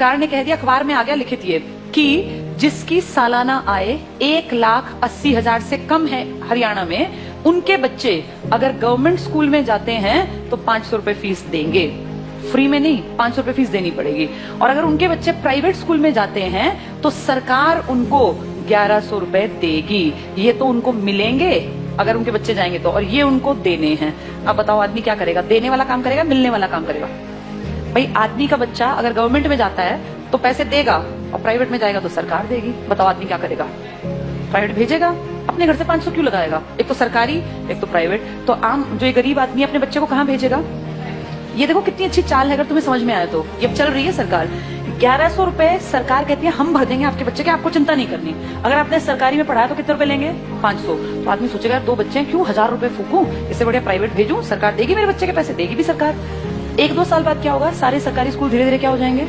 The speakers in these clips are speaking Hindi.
सरकार ने कह दिया, अखबार में आ गया लिखित ये कि जिसकी सालाना आय 1,80,000 से कम है हरियाणा में, उनके बच्चे अगर गवर्नमेंट स्कूल में जाते हैं तो 500 रुपए फीस देंगे। फ्री में नहीं, 500 रुपए फीस देनी पड़ेगी। और अगर उनके बच्चे प्राइवेट स्कूल में जाते हैं तो सरकार उनको 1100 रुपए देगी। ये तो उनको मिलेंगे अगर उनके बच्चे जाएंगे तो, और ये उनको देने हैं। अब बताओ आदमी क्या करेगा? देने वाला काम करेगा, मिलने वाला काम करेगा? भाई आदमी का बच्चा अगर गवर्नमेंट में जाता है तो पैसे देगा, और प्राइवेट में जाएगा तो सरकार देगी। बताओ आदमी क्या करेगा? प्राइवेट भेजेगा, अपने घर से 500 क्यों लगाएगा? एक तो सरकारी, एक तो प्राइवेट। तो आम जो ये गरीब आदमी अपने बच्चे को कहाँ भेजेगा? ये देखो कितनी अच्छी चाल है, अगर तुम्हें समझ में आए तो। ये चल रही है सरकार। 1100 रुपए सरकार कहती है हम भर देंगे आपके बच्चे के, आपको चिंता नहीं करनी। अगर आपने सरकारी में पढ़ाया तो कितने रुपए लेंगे? 500। तो आदमी सोचेगा 2 बच्चे हैं, क्यों 1000 रुपए फूकूं, इससे बढ़िया प्राइवेट भेजूं, सरकार देगी मेरे बच्चे के पैसे, देगी भी सरकार। 1-2 साल बाद क्या होगा? सारे सरकारी स्कूल धीरे धीरे क्या हो जाएंगे?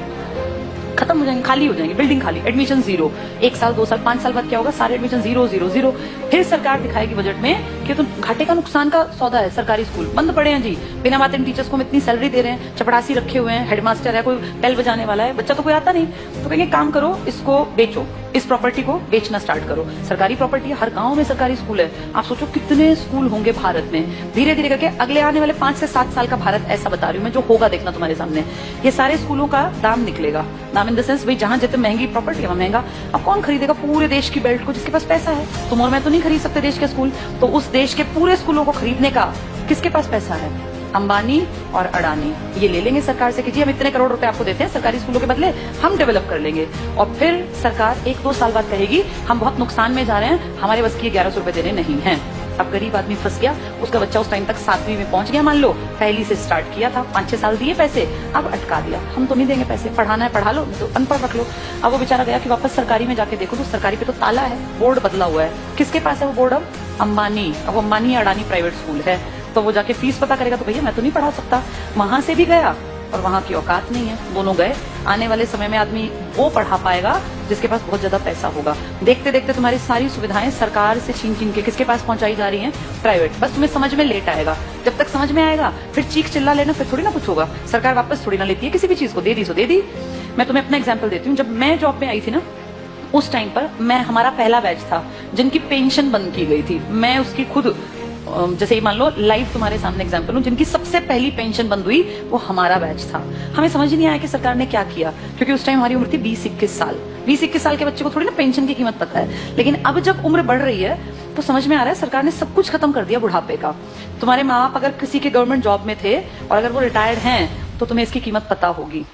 खत्म हो जाएंगे, खाली हो जाएंगे, बिल्डिंग खाली, एडमिशन 0। 1 साल 2 साल 5 साल बाद क्या होगा? सारे एडमिशन 0 0 0। फिर सरकार दिखाएगी बजट में कि तो घाटे का नुकसान का सौदा है, सरकारी स्कूल बंद पड़े हैं जी, बिना बात इन टीचर्स को हम इतनी सैलरी दे रहे हैं, चपड़ासी रखे हुए हैं, हेडमास्टर है, कोई बेल बजाने वाला है, बच्चा तो कोई आता नहीं। तो कहेंगे काम करो, इसको बेचो, इस प्रॉपर्टी को बेचना स्टार्ट करो। सरकारी प्रॉपर्टी है, हर गांव में सरकारी स्कूल है। आप सोचो कितने स्कूल होंगे भारत में। धीरे धीरे करके अगले आने वाले 5 से 7 साल का भारत ऐसा बता रही हूँ मैं, जो होगा देखना तुम्हारे सामने। ये सारे स्कूलों का दाम निकलेगा, दाम इन द सेंस भाई जहां जितनी महंगी प्रॉपर्टी है वहां महंगा। अब कौन खरीदेगा पूरे देश की बेल्ट को? जिसके पास पैसा है। तुम और मैं तो नहीं खरीद सकते देश के स्कूल, तो उस देश के पूरे स्कूलों को खरीदने का किसके पास पैसा है? अंबानी और अडानी ये ले लेंगे सरकार से कि जी हम इतने करोड़ रुपए आपको देते हैं, सरकारी स्कूलों के बदले हम डेवलप कर लेंगे। और फिर सरकार 1-2 साल बाद कहेगी हम बहुत नुकसान में जा रहे हैं, हमारे बस की 1100 रुपए देने नहीं है। अब गरीब आदमी फंस गया, उसका बच्चा उस टाइम तक 7वीं में पहुंच गया, मान लो पहली से स्टार्ट किया था, 5-6 साल दिए पैसे, अब अटका दिया, हम तो नहीं देंगे पैसे, पढ़ाना है पढ़ा लो, तो अनपढ़ रख लो। अब वो बेचारा गया कि वापस सरकारी में जाके देखो तो सरकारी पे तो ताला है, बोर्ड बदला हुआ है। किसके पास है वो बोर्ड? अब अंबानी। अब अंबानी अडानी प्राइवेट स्कूल है, तो वो जाके फीस पता करेगा तो भैया मैं तो नहीं पढ़ा सकता। वहां से भी गया और वहां की औकात नहीं है, दोनों गए। आने वाले समय में आदमी वो पढ़ा पाएगा जिसके पास बहुत ज्यादा पैसा होगा। देखते देखते तुम्हारी सारी सुविधाएं सरकार से छीन छीन के किसके पास पहुंचाई जा रही हैं? प्राइवेट। बस तुम्हें समझ में लेट आएगा, जब तक समझ में आएगा फिर चीख चिल्ला लेना, फिर थोड़ी ना कुछ होगा। सरकार वापस थोड़ी ना लेती है किसी भी चीज को, दे दी सो दे दी। मैं तुम्हें अपना एग्जाम्पल देती हूँ। जब मैं जॉब में आई थी ना, उस टाइम पर हमारा पहला बैच था जिनकी पेंशन बंद की गई थी। मैं उसकी खुद, जैसे मान लो लाइव तुम्हारे सामने एग्जांपल हूं, जिनकी सबसे पहली पेंशन बंद हुई वो हमारा बैच था। हमें समझ नहीं आया कि सरकार ने क्या किया, क्योंकि उस टाइम हमारी उम्र थी 20-21 साल। 20-21 साल के बच्चे को थोड़ी ना पेंशन की कीमत पता है। लेकिन अब जब उम्र बढ़ रही है तो समझ में आ रहा है सरकार ने सब कुछ खत्म कर दिया बुढ़ापे का। तुम्हारे माँ बाप अगर किसी के गवर्नमेंट जॉब में थे और अगर वो रिटायर्ड हैं तो तुम्हें इसकी कीमत पता होगी।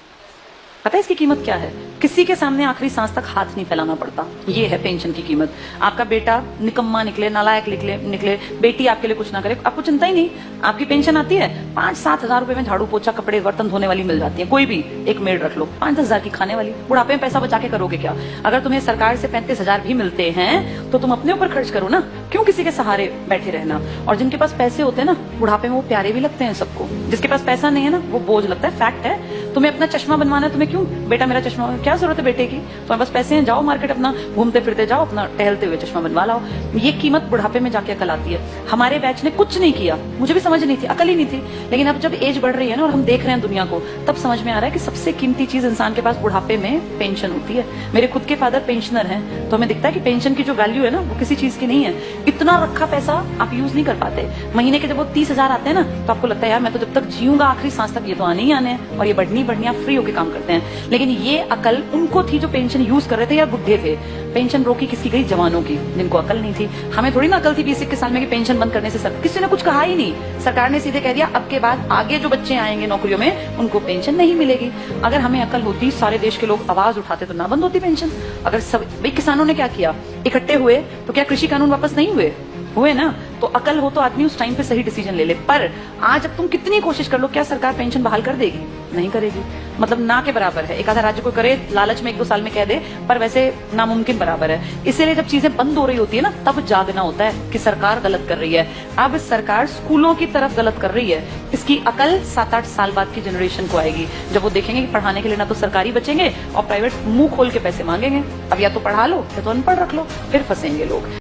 पता है इसकी कीमत क्या है? किसी के सामने आखिरी सांस तक हाथ नहीं फैलाना पड़ता। ये है पेंशन की कीमत। आपका बेटा निकम्मा निकले, नालायक निकले, बेटी आपके लिए कुछ ना करे, आपको चिंता ही नहीं। आपकी पेंशन आती है, 5-7 हजार रुपए में झाड़ू पोछा कपड़े बर्तन धोने वाली मिल जाती है। कोई भी एक मेड रख लो, 5-10 हजार की खाने वाली। बुढ़ापे में पैसा बचा के करोगे क्या? अगर तुम्हें सरकार से 35 हजार भी मिलते हैं तो तुम अपने ऊपर खर्च करो ना, क्यों किसी के सहारे बैठे रहना। और जिनके पास पैसे होते हैं ना, बुढ़ापे में वो प्यारे भी लगते हैं सबको। जिसके पास पैसा नहीं है ना, वो बोझ लगता है। फैक्ट है। तुम्हें अपना चश्मा बनवाना है, तुम्हें क्यों बेटा मेरा चश्मा, क्या जरूरत है बेटे की? तुम्हारे पास पैसे हैं, जाओ मार्केट, अपना घूमते फिरते जाओ, अपना टहलते हुए चश्मा बनवा लाओ। ये कीमत बुढ़ापे में जाके अकल आती है। हमारे बैच ने कुछ नहीं किया, मुझे भी समझ नहीं थी, अकल ही नहीं थी। लेकिन अब जब एज बढ़ रही है ना और हम देख रहे हैं दुनिया को, तब समझ में आ रहा है कि सबसे कीमती चीज इंसान के पास बुढ़ापे में पेंशन होती है। मेरे खुद के फादर पेंशनर हैं, तो हमें दिखता है कि पेंशन की जो वैल्यू है ना वो किसी चीज की नहीं है। इतना रखा पैसा आप यूज नहीं कर पाते। महीने के जब वो 30 हजार आते हैं ना, तो आपको लगता है यार मैं तो जब तक जीऊंगा आखिरी सांस तक ये तो आने ही आने हैं, और ये बढ़नी आप फ्री होकर काम करते हैं। लेकिन ये अकल उनको थी जो पेंशन यूज कर रहे थे या बुढ़े थे। पेंशन रोकी किसकी गई? जवानों की, जिनको अकल नहीं थी। हमें थोड़ी ना अकल थी 20-21 साल में कि पेंशन बंद करने से किसी ने कुछ कहा ही नहीं। सरकार ने सीधे कह दिया अब के बाद आगे जो बच्चे आएंगे नौकरियों में उनको पेंशन नहीं मिलेगी। अगर हमें अकल होती, सारे देश के लोग आवाज उठाते तो ना बंद होती पेंशन। अगर सब भाई किसानों ने क्या किया, इकट्ठे हुए तो क्या कृषि कानून वापस नहीं हुए ना? तो अकल हो तो आदमी उस टाइम पे सही डिसीजन ले ले। पर आज अब तुम कितनी कोशिश कर लो, क्या सरकार पेंशन बहाल कर देगी? नहीं करेगी। मतलब ना के बराबर है। एक आधा राज्य को करे, लालच में 1-2 साल में कह दे, पर वैसे नामुमकिन बराबर है। इसीलिए जब चीजें बंद हो रही होती है ना, तब जागना होता है कि सरकार गलत कर रही है। अब सरकार स्कूलों की तरफ गलत कर रही है। इसकी अकल 7-8 साल बाद की जनरेशन को आएगी, जब वो देखेंगे कि पढ़ाने के लिए ना तो सरकारी बचेंगे और प्राइवेट मुंह खोल के पैसे मांगेंगे। अब या तो पढ़ा लो या तो अनपढ़ रख लो, फिर फंसेंगे लोग।